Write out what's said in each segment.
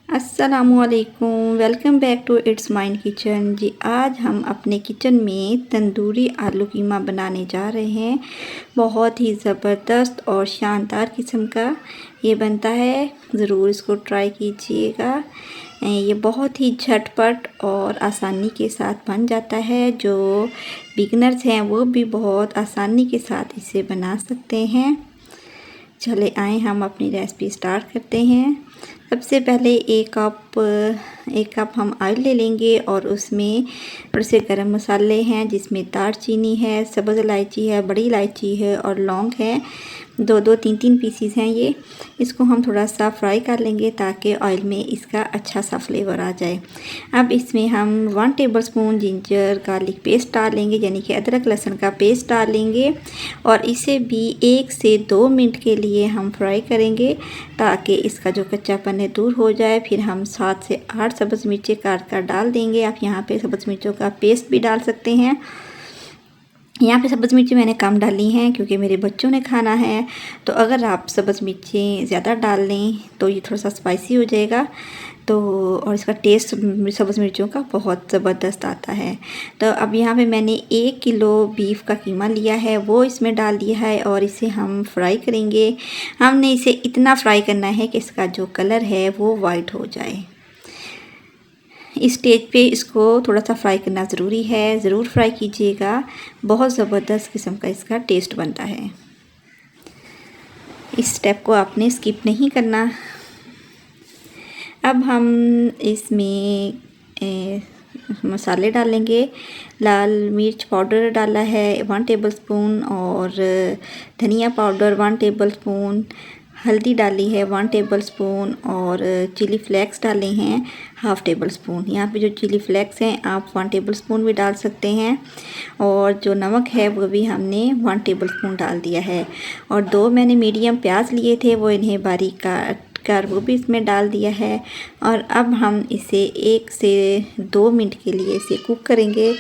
अस्सलामुअलैकुम, welcome back to it's mine kitchen. जी, आज हम अपने किचन में तंदूरी आलू कीमा बनाने जा रहे हैं। बहुत ही ज़बरदस्त और शानदार किस्म का ये बनता है, ज़रूर इसको ट्राई कीजिएगा। ये बहुत ही झटपट और आसानी के साथ बन जाता है। जो बिगनर्स हैं वो भी बहुत आसानी के साथ इसे बना सकते हैं। चले आए हम अपनी रेसिपी स्टार्ट करते हैं। सबसे पहले एक कप हम ऑयल ले लेंगे और उसमें थोड़े से गरम मसाले हैं, जिसमें दालचीनी है, सब्ज़ इलायची है, बड़ी इलायची है और लौंग है। दो तीन पीसीस हैं ये। इसको हम थोड़ा सा फ्राई कर लेंगे ताकि ऑयल में इसका अच्छा सा फ्लेवर आ जाए। अब इसमें हम 1 टेबलस्पून जिंजर गार्लिक पेस्ट डालेंगे, यानी कि अदरक लहसुन का पेस्ट डालेंगे और इसे भी 1 से 2 मिनट के लिए हम फ्राई करेंगे ताकि इसका जो कच्चापन है दूर हो जाए। फिर हम 7 से 8 सब्ज़ मिर्चें काट कर डाल देंगे। आप यहाँ पे सब्ज़ मिर्चों का पेस्ट भी डाल सकते हैं। यहाँ पे सब्ज़ मिर्ची मैंने कम डाली हैं क्योंकि मेरे बच्चों ने खाना है। तो अगर आप सब्ज़ मिर्ची ज़्यादा डाल लें तो ये थोड़ा सा स्पाइसी हो जाएगा, तो और इसका टेस्ट सब्ज़ मिर्चों का बहुत ज़बरदस्त आता है। तो अब यहाँ पे मैंने 1 किलो बीफ का कीमा लिया है, वो इसमें डाल दिया है और इसे हम फ्राई करेंगे। हमने इसे इतना फ्राई करना है कि इसका जो कलर है वो वाइट हो जाए। इस स्टेज पे इसको थोड़ा सा फ्राई करना ज़रूरी है, ज़रूर फ्राई कीजिएगा। बहुत ज़बरदस्त किस्म का इसका टेस्ट बनता है। इस स्टेप को आपने स्किप नहीं करना। अब हम इसमें मसाले डालेंगे। लाल मिर्च पाउडर डाला है 1 टेबलस्पून और धनिया पाउडर 1 टेबलस्पून, हल्दी डाली है 1 टेबलस्पून और चिली फ्लेक्स डाले हैं 1/2 टेबलस्पून। यहाँ पे जो चिली फ्लेक्स हैं आप 1 टेबलस्पून भी डाल सकते हैं और जो नमक है वो भी हमने 1 टेबलस्पून डाल दिया है। और 2 मैंने मीडियम प्याज लिए थे, वो इन्हें बारीक काट कर वो भी इसमें डाल दिया है। और अब हम इसे 1 से 2 मिनट के लिए इसे कुक करेंगे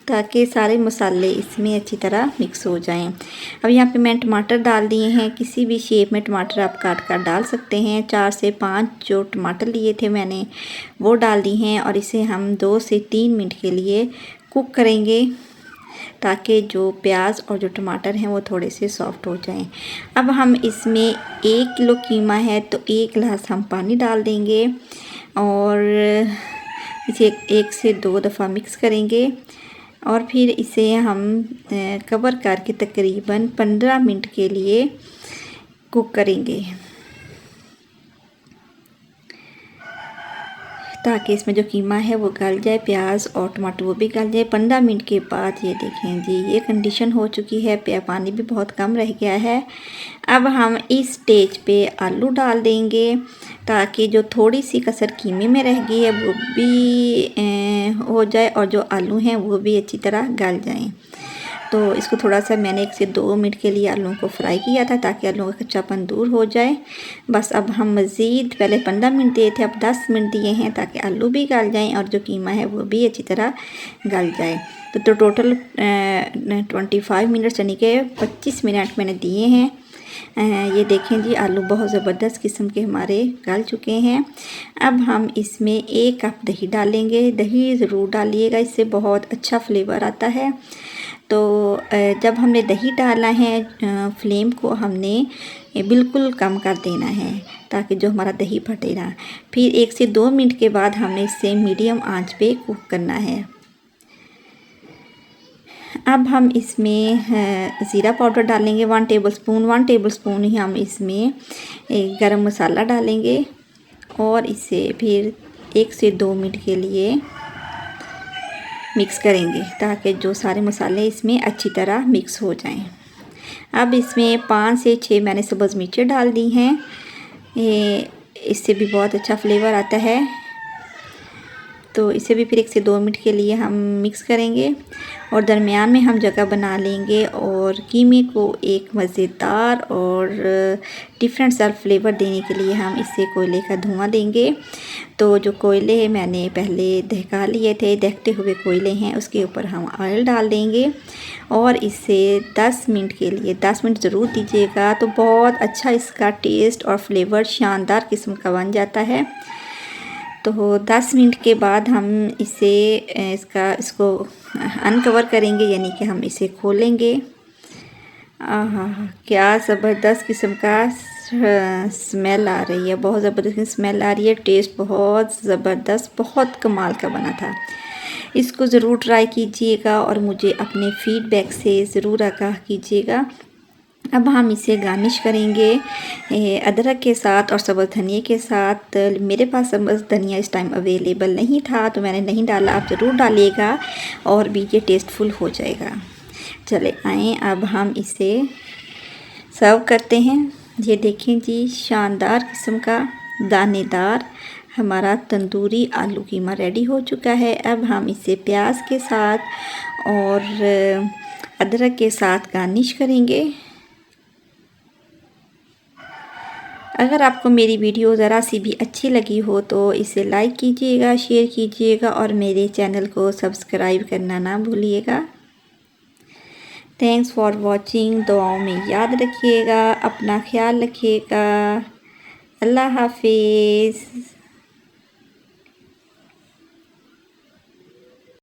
ताकि सारे मसाले इसमें अच्छी तरह मिक्स हो जाएं। अब यहाँ पे मैं टमाटर डाल दिए हैं, किसी भी शेप में टमाटर आप काट कर डाल सकते हैं। 4 से 5 जो टमाटर लिए थे मैंने वो डाल दिए हैं और इसे हम 2 से 3 मिनट के लिए कुक करेंगे ताकि जो प्याज और जो टमाटर हैं वो थोड़े से सॉफ्ट हो जाएं। अब हम इसमें 1 किलो कीमा है तो 1 गिलास हम पानी डाल देंगे और इसे 1 से 2 दफ़ा मिक्स करेंगे और फिर इसे हम कवर करके तकरीबन 15 मिनट के लिए कुक करेंगे ताकि इसमें जो कीमा है वो गल जाए, प्याज और टमाटर वो भी गल जाए। 15 मिनट के बाद ये देखें जी, ये कंडीशन हो चुकी है, पानी भी बहुत कम रह गया है। अब हम इस स्टेज पे आलू डाल देंगे ताकि जो थोड़ी सी कसर कीमे में रह गई है वो भी हो जाए और जो आलू हैं वो भी अच्छी तरह गल जाएं। तो इसको थोड़ा सा मैंने 1 से 2 मिनट के लिए आलूओं को फ्राई किया था ताकि आलूओं का कच्चापन दूर हो जाए। बस अब हम मज़ीद पहले 15 मिनट दिए थे, अब 10 मिनट दिए हैं ताकि आलू भी गल जाएं और जो कीमा है वो भी अच्छी तरह गल जाए। तो टोटल 25 मिनट यानी कि 25 मिनट मैंने दिए हैं। ये देखें जी, आलू बहुत ज़बरदस्त किस्म के हमारे गल चुके हैं। अब हम इसमें 1 कप दही डालेंगे। दही ज़रूर डालिएगा, इससे बहुत अच्छा फ्लेवर आता है। तो जब हमने दही डाला है फ्लेम को हमने बिल्कुल कम कर देना है ताकि जो हमारा दही फटे ना। फिर 1 से 2 मिनट के बाद हमने इसे मीडियम आंच पे कुक करना है। अब हम इसमें ज़ीरा पाउडर डालेंगे 1 टेबलस्पून ही हम इसमें गरम मसाला डालेंगे और इसे फिर 1 से 2 मिनट के लिए मिक्स करेंगे ताकि जो सारे मसाले इसमें अच्छी तरह मिक्स हो जाएं। अब इसमें 5 से 6 मैंने सब्ज़ मिर्चें डाल दी हैं, इससे भी बहुत अच्छा फ्लेवर आता है। तो इसे भी फिर 1 से 2 मिनट के लिए हम मिक्स करेंगे और दरमियान में हम जगह बना लेंगे और कीमे को एक मज़ेदार और डिफरेंट सा फ्लेवर देने के लिए हम इससे कोयले का धुआं देंगे। तो जो कोयले मैंने पहले दहका लिए थे, दहकते हुए कोयले हैं, उसके ऊपर हम ऑयल डाल देंगे और इसे 10 मिनट के लिए 10 मिनट ज़रूर दीजिएगा। तो बहुत अच्छा इसका टेस्ट और फ्लेवर शानदार किस्म का बन जाता है। तो 10 मिनट के बाद हम इसको अनकवर करेंगे, यानी कि हम इसे खोलेंगे। आहा, क्या ज़बरदस्त किस्म का स्मेल आ रही है, बहुत ज़बरदस्त स्मेल आ रही है। टेस्ट बहुत ज़बरदस्त, बहुत कमाल का बना था। इसको ज़रूर ट्राई कीजिएगा और मुझे अपने फीडबैक से ज़रूर आगाह कीजिएगा। अब हम इसे गार्निश करेंगे अदरक के साथ और सब्ज़ धनिया के साथ। मेरे पास सब्ज़ धनिया इस टाइम अवेलेबल नहीं था तो मैंने नहीं डाला, आप ज़रूर डालिएगा और भी ये टेस्टफुल हो जाएगा। चले आएँ अब हम इसे सर्व करते हैं। ये देखें जी, शानदार किस्म का दानेदार हमारा तंदूरी आलू कीमा रेडी हो चुका है। अब हम इसे प्याज के साथ और अदरक के साथ गार्निश करेंगे। अगर आपको मेरी वीडियो ज़रा सी भी अच्छी लगी हो तो इसे लाइक कीजिएगा, शेयर कीजिएगा और मेरे चैनल को सब्सक्राइब करना ना भूलिएगा। Thanks for watching. दुआओं में याद रखिएगा, अपना ख्याल रखिएगा। अल्लाह हाफिज़।